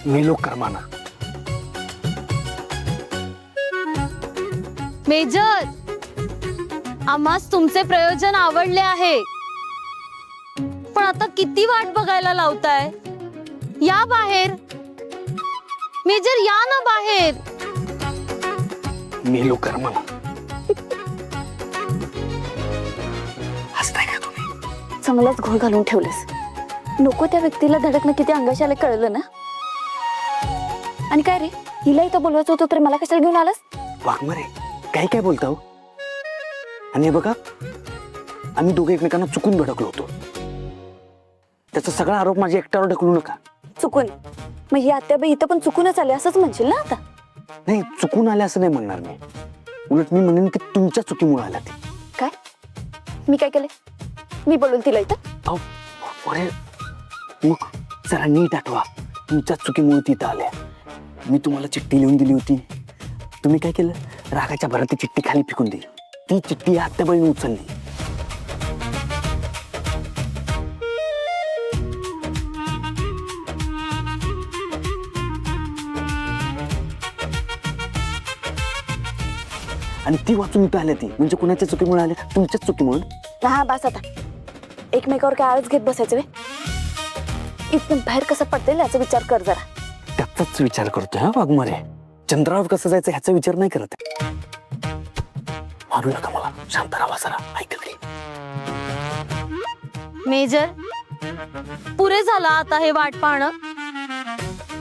मेलो कर्माना. मेजर, आम्हास तुमचे प्रयोजन आवडले आहे, पण आता किती वाट बघायला लावताय? या बाहेर. मेजर, या ना बाहेर. मेलो कर्माना. हसताय का तुम्ही? चांगलाच घोळ घालून ठेवलेस. नको त्या व्यक्तीला धडकणं किती अंगाशी आले कळलं ना. आणि काय रे, हिला इथं बोलवायचं होतं तर मला कशाला घेऊन आलास? वाघमारे, काय काय बोलता हो? आणि हे बघा, आम्ही दोघे एकमेकांना चुकून भडकलो होतो. त्याचा सगळा आरोप माझ्या एकट्यावर ढकलू नका. चुकून? मग ही आत्याबाई इथं पण चुकूनच आले असंच म्हणशील ना आता? नाही, चुकून आले असं नाही म्हणणार मी. उलट मी म्हणेन की तुमच्या चुकीमुळे आल्या ते. काय? मी काय केलंय? मी बोलून तिला इथं? अहो, अरे मग जरा नीट आठवा. तुमच्या चुकीमुळे तिथं आल्या. मी तुम्हाला चिठ्ठी लिहून दिली होती. तुम्ही काय केलं? रागाच्या भरात ती चिठ्ठी खाली फेकून दिली. ती चिठ्ठी आत्याबाईने उचलली. आणि ती वाचून इथं आल्या. ती म्हणजे कुणाच्या चुकीमुळे आल्या? तुमच्याच चुकीमुळे. हा बस आता. एकमेकावर काय आळस घेत बसायचं वे? इथून बाहेर कसं पडते याचा विचार कर जरा. त्याचाच विचार करतोय हा वाघमारे. चंद्रावर कसं जायचं ह्याचा विचार नाही करत. मारू नका मला. शांत राहा जरा. ऐकलं? मेजर, पुरे झालं आता हे वाट पाहणं.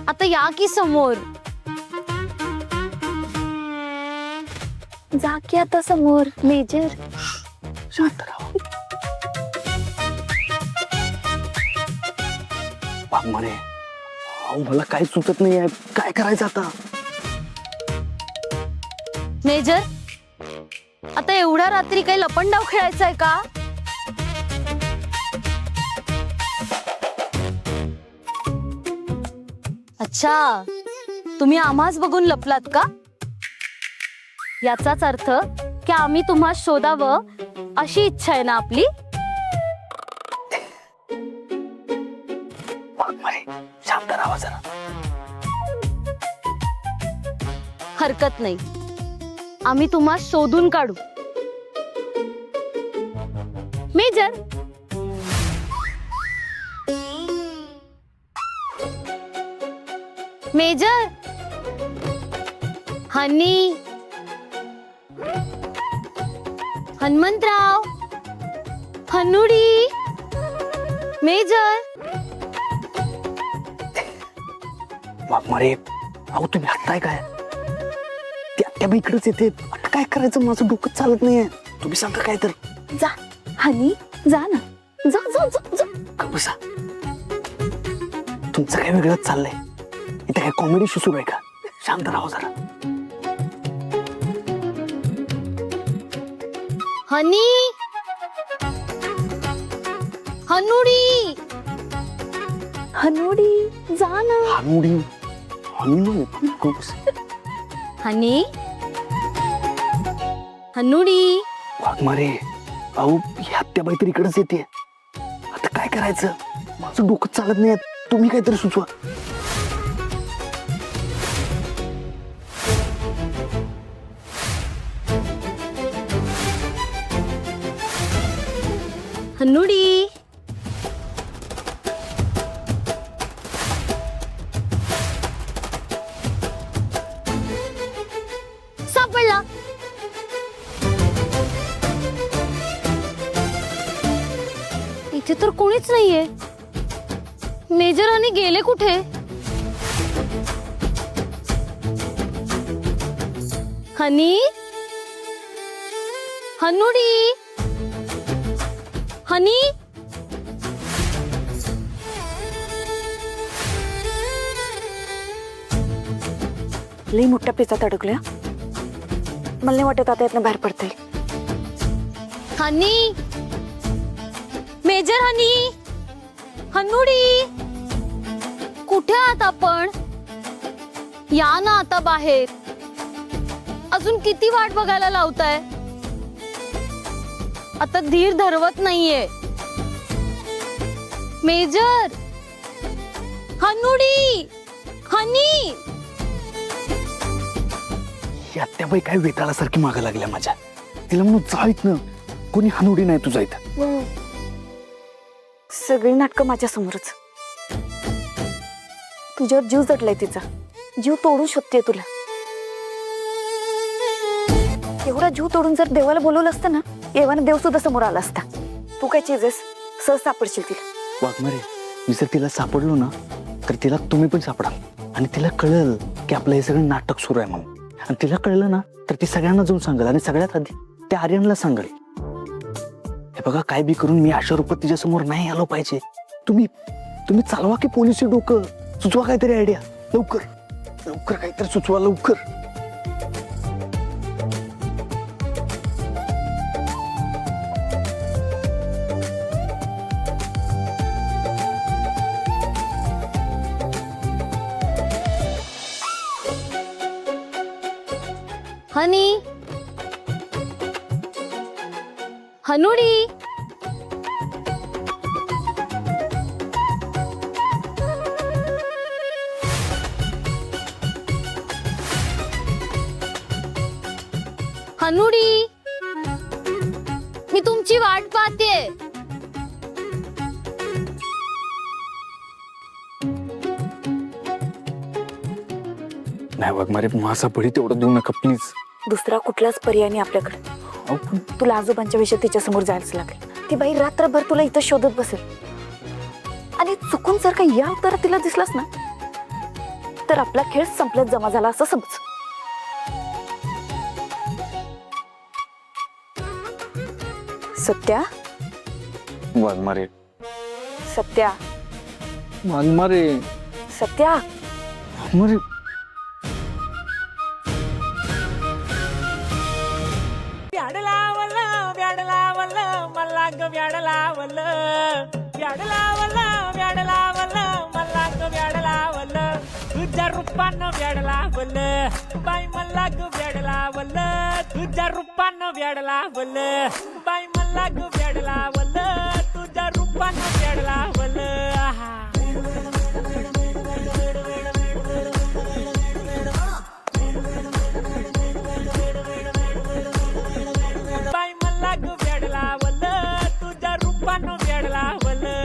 आता या की समोर. जा की आता समोर. मेजर, शांत राहा. वाघमारे, अहो मला काही सुचत नाहीये. काय करायचं आता? मेजर, आता एवढ्या रात्री काही लपंडाव खेळायचा आहे का? अच्छा, तुम्ही आम्हाच बघून लपलात का? याचाच अर्थ की आम्ही तुम्हा शोधावं अशी इच्छा आहे ना आपली? वाघमारे, शांत राहा जरा. हरकत नाही, आम्ही तुम्हा शोधून काढू. मेजर, मेजर, हनी, हनुमंतराव, हनुडी, मेजर. वाघमारे, अहो तुम्ही हसताय काय? त्या इकडेच येते. आता काय करायचं? माझं डोकं चालत नाहीये. तुम्ही सांगा काय तर. जा हनी, जा ना. जा जा जा जा. का बसा. तुमचं काय वेगळंच चाललंय. इथे काय कॉमेडी शो सुरू आहे का? शांत राहा जरा. हनी, हनुडी, हनुडी, जा ना. हानुडी, हनु, का बसा. हनी, हनुडी. वाघमारे, अहो ही हत्याबाई तर इकडेच येते. आता काय करायचं? माझं डोकं चालत नाही. तुम्ही काहीतरी सुचवा. हनुडी, सापडला. इथे तर कोणीच नाहीये. मेजर आणि गेले कुठे? हनी, हनुडी, हनी. लई मोठ्या पेचात अडकल्या. मला नाही वाटत आता यातनं बाहेर पडता येईल. हनी, मेजर हनी, हनुडी, कुठे आहात आपण? या ना आता बाहेर. अजून किती वाट बघायला लावताय? आता धीर धरवत नाहीये. मेजर, हनुडी, ही आत्याबाई काय वेताळासारखी मागं लागल्या माझ्या. तिला म्हणून जाईत ना, कोणी हानुडी नाही तुझा इथं. सगळी नाटकं माझ्या समोरच. तुझ्यावर जीव जडलाय तिचा. जीव तोडू शोधते तुला. एवढा जीव तोडून जर देवाला बोलवलं असतं ना, एव्हाना देव सुद्धा समोर आला असता. तू काय चीज आहेस? सहज सापडशील तिला. वाघमारे, मी जर तिला सापडलो ना तर तिला तुम्ही पण सापडाल आणि तिला कळेल की आपलं हे सगळं नाटक सुरू आहे म्हणून. आणि तिला कळलं ना तर ती सगळ्यांना जाऊन सांगेल आणि सगळ्यात आधी त्या आर्यनला सांगेल. हे बघा, काय बी करून मी अशा रूपात तिच्या समोर नाही आलो पाहिजे. तुम्ही चालवा की पोलिसी डोकं. सुचवा काहीतरी आयडिया. लवकर लवकर काहीतरी सुचवा लवकर. हनी, हनुडी, हनुडी, मी तुमची वाट पाहते. नाही वाघमारे, माझा बळी तेवढं देऊ नका प्लीज. दुसरा कुठलाच पर्याय नाही आपल्याकडे. तुला आजोबांच्या विषयात तिच्या समोर जायचं लागेल. ती बाई रात्रभर तुला इथं शोधत बसेल आणि चुकून जर काही या उत्तरात तिला दिसलास ना तर आपला खेळ संपल्यात जमा झाला असं समज. सत्या, वाघमारे, सत्या, वाघमारे, सत्या. वाघमारे. तुझ्या रूपानं व्याड लावलं बाई मला ग व्याड लावलं. तुझ्या रूपानं व्याड लावलं बाई मला ग व्याड लावलं. तुझ्या रूपानं व्याड लावलं. बाई मला ग व्याड लावलं. तुझ्या रूपानं व्याड लावलं.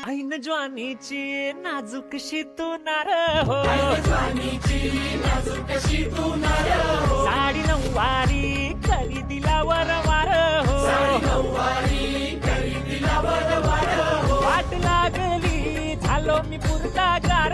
ऐन ज्वानीची नाजूकशी तू नार हो. साडी नऊवारी करी दिला वरवार हो. वाट लागली झालो मी पुरता गार